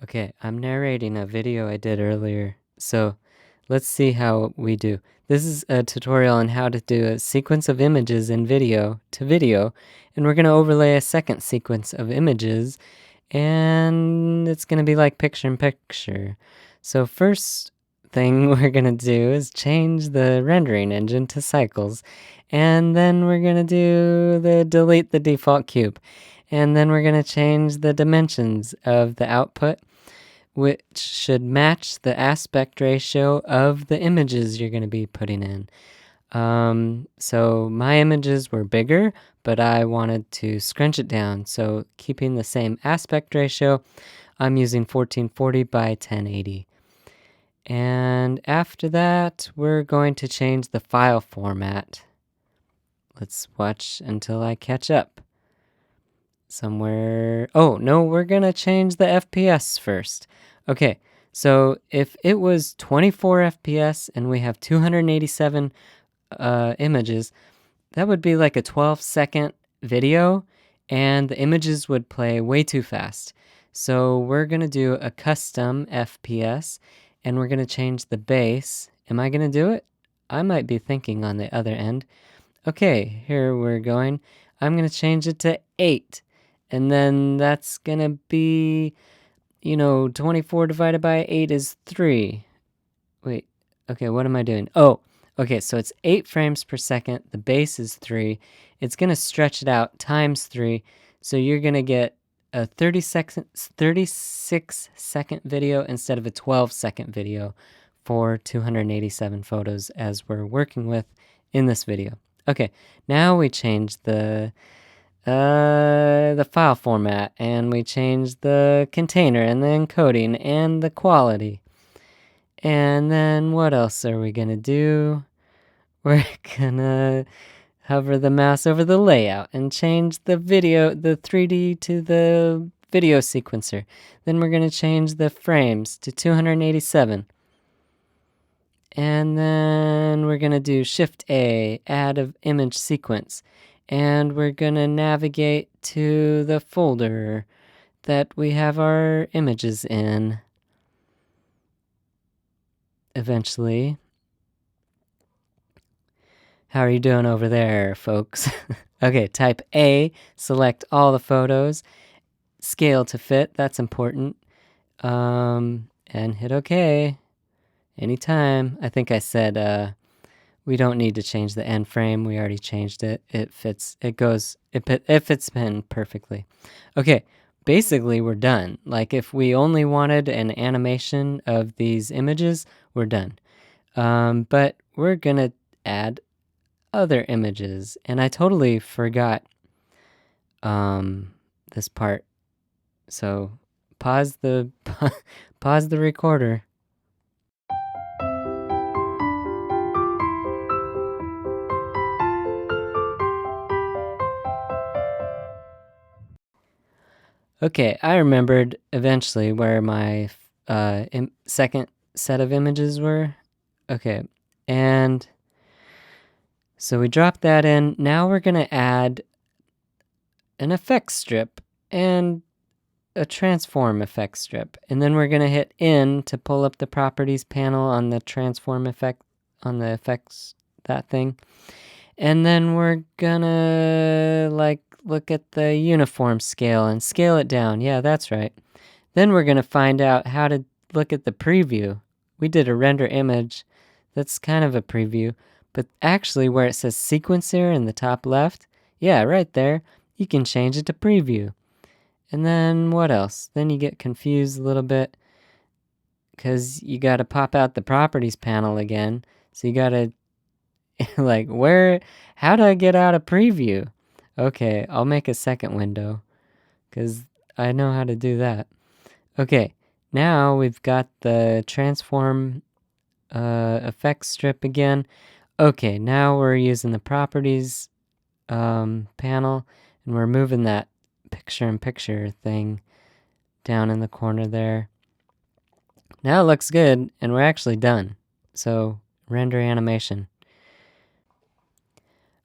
Okay, I'm narrating a video I did earlier, so let's see how we do. This is a tutorial on how to do a sequence of images in video to video, and we're going to overlay a second sequence of images, and it's going to be like picture in picture. So first thing we're going to do is change the rendering engine to cycles, and then we're going to do the delete the default cube, and then we're going to change the dimensions of the output, which should match the aspect ratio of the images you're going to be putting in. So my images were bigger, but I wanted to scrunch it down. So keeping the same aspect ratio, I'm using 1440 by 1080. And after that, we're going to change the file format. Let's watch until I catch up. Somewhere. Oh, no, we're going to change the FPS first. Okay, so if it was 24 FPS and we have 287 images, that would be like a 12-second video, and the images would play way too fast. So we're going to do a custom FPS, and we're going to change the base. Am I going to do it? I might be thinking on the other end. Okay, here we're going. I'm going to change it to 8. And then that's going to be, 24 divided by 8 is 3. Wait, okay, what am I doing? Oh, okay, so it's 8 frames per second. The base is 3. It's going to stretch it out times 3. So you're going to get a 36-second video instead of a 12-second video for 287 photos as we're working with in this video. Okay, now we change the file format, and we change the container and the encoding and the quality. And then what else are we gonna do? We're gonna hover the mouse over the layout and change the 3D to the video sequencer. Then we're gonna change the frames to 287. And then we're gonna do Shift A, add an image sequence. And we're gonna navigate to the folder that we have our images in eventually. How are you doing over there, folks? Okay, type A, select all the photos, scale to fit, that's important, and hit OK anytime. I think I said we don't need to change the end frame. We already changed it. It fits in perfectly. Okay, basically we're done. Like if we only wanted an animation of these images, we're done. But we're gonna add other images, and I totally forgot this part. So pause the pause the recorder. Okay, I remembered eventually where my second set of images were. Okay, and so we dropped that in. Now we're going to add an effects strip and a transform effect strip. And then we're going to hit in to pull up the properties panel on the transform effect, on the effects, that thing. And then we're gonna look at the uniform scale and scale it down. Yeah, that's right. Then we're gonna find out how to look at the preview. We did a render image that's kind of a preview, but actually where it says sequencer in the top left, yeah, right there, you can change it to preview. And then what else? Then you get confused a little bit because you gotta pop out the properties panel again. So you gotta like, how do I get out of preview? Okay, I'll make a second window because I know how to do that. Okay, now we've got the transform effect strip again. Okay, now we're using the properties panel, and we're moving that picture-in-picture thing down in the corner there. Now it looks good, and we're actually done. So, render animation.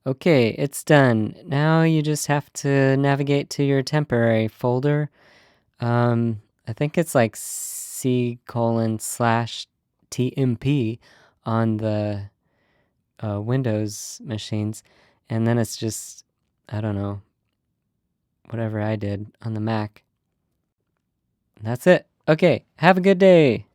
Okay, it's done. Now you just have to navigate to your temporary folder. I think it's like C:/TMP on the Windows machines, and then it's just, I don't know, whatever I did on the Mac. That's it. Okay, have a good day.